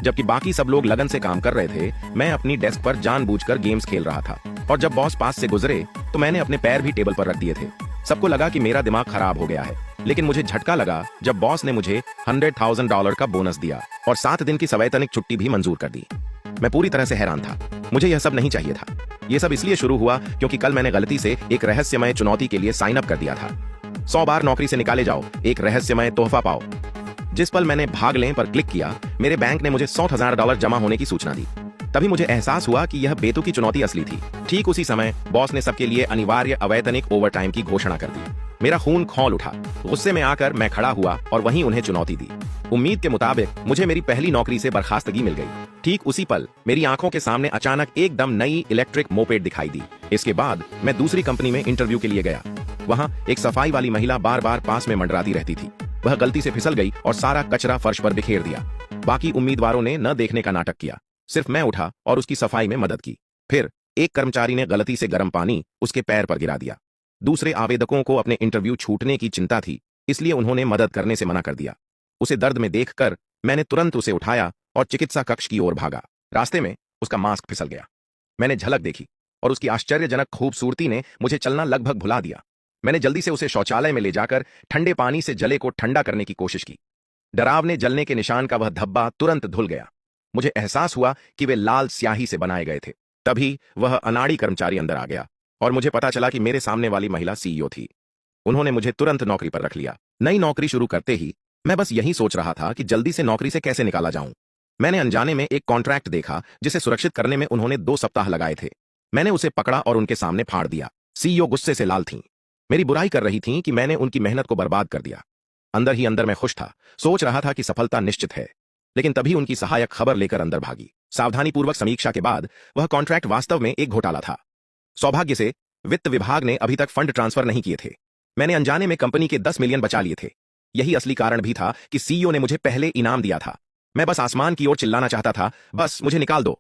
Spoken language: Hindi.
जबकि बाकी सब लोग लगन से काम कर रहे थे, मैं अपनी डेस्क पर जानबूझकर गेम्स खेल रहा था। और जब बॉस पास से गुजरे तो मैंने अपने पैर भी टेबल पर रख दिए थे। सबको लगा कि मेरा दिमाग खराब हो गया है, लेकिन मुझे झटका लगा जब बॉस ने मुझे $100,000 का बोनस दिया और 7 दिन की सवैतनिक छुट्टी भी मंजूर कर दी। मैं पूरी तरह से हैरान था। मुझे यह सब नहीं चाहिए था। यह सब इसलिए शुरू हुआ क्योंकि कल मैंने गलती से एक रहस्यमय चुनौती के लिए साइन अप कर दिया था। 100 बार नौकरी से निकाले जाओ, एक रहस्यमय तोहफा पाओ। जिस पल मैंने भाग लें पर क्लिक किया, मेरे बैंक ने मुझे $100,000 जमा होने की सूचना दी। तभी मुझे एहसास हुआ कि यह बेतुकी चुनौती असली थी। ठीक उसी समय बॉस ने सबके लिए अनिवार्य अवैतनिक ओवरटाइम की घोषणा कर दी। मेरा खून खौल उठा। गुस्से में आकर मैं खड़ा हुआ और वहीं उन्हें चुनौती दी। उम्मीद के मुताबिक मुझे मेरी पहली नौकरी से बर्खास्तगी मिल गई। ठीक उसी पल मेरी आंखों के सामने अचानक एकदम नई इलेक्ट्रिक मोपेड दिखाई दी। इसके बाद मैं दूसरी कंपनी में इंटरव्यू के लिए गया। वहां एक सफाई वाली महिला बार बार पास में मंडराती रहती थी। वह गलती से फिसल गई और सारा कचरा फर्श पर बिखेर दिया। बाकी उम्मीदवारों ने न देखने का नाटक किया। सिर्फ मैं उठा और उसकी सफाई में मदद की। फिर एक कर्मचारी ने गलती से गर्म पानी उसके पैर पर गिरा दिया। दूसरे आवेदकों को अपने इंटरव्यू छूटने की चिंता थी, इसलिए उन्होंने मदद करने से मना कर दिया। उसे दर्द में देखकर मैंने तुरंत उसे उठाया और चिकित्सा कक्ष की ओर भागा। रास्ते में उसका मास्क फिसल गया। मैंने झलक देखी और उसकी आश्चर्यजनक खूबसूरती ने मुझे चलना लगभग भुला दिया। मैंने जल्दी से उसे शौचालय में ले जाकर ठंडे पानी से जले को ठंडा करने की कोशिश की। डरावने जलने के निशान का वह धब्बा तुरंत धुल गया। मुझे एहसास हुआ कि वे लाल स्याही से बनाए गए थे। तभी वह अनाड़ी कर्मचारी अंदर आ गया और मुझे पता चला कि मेरे सामने वाली महिला सीईओ थी। उन्होंने मुझे तुरंत नौकरी पर रख लिया। नई नौकरी शुरू करते ही मैं बस यही सोच रहा था कि जल्दी से नौकरी से कैसे निकाला जाऊं। मैंने अनजाने में एक कॉन्ट्रैक्ट देखा जिसे सुरक्षित करने में उन्होंने 2 सप्ताह लगाए थे। मैंने उसे पकड़ा और उनके सामने फाड़ दिया। सीईओ गुस्से से लाल थीं। मेरी बुराई कर रही थीं कि मैंने उनकी मेहनत को बर्बाद कर दिया। अंदर ही अंदर मैं खुश था, सोच रहा था कि सफलता निश्चित है। लेकिन तभी उनकी सहायक खबर लेकर अंदर भागी। सावधानीपूर्वक समीक्षा के बाद वह कॉन्ट्रैक्ट वास्तव में एक घोटाला था। सौभाग्य से वित्त विभाग ने अभी तक फंड ट्रांसफर नहीं किए थे। मैंने अनजाने में कंपनी के 10 मिलियन बचा लिए थे। यही असली कारण भी था कि सीईओ ने मुझे पहले इनाम दिया था। मैं बस आसमान की ओर चिल्लाना चाहता था, बस मुझे निकाल दो।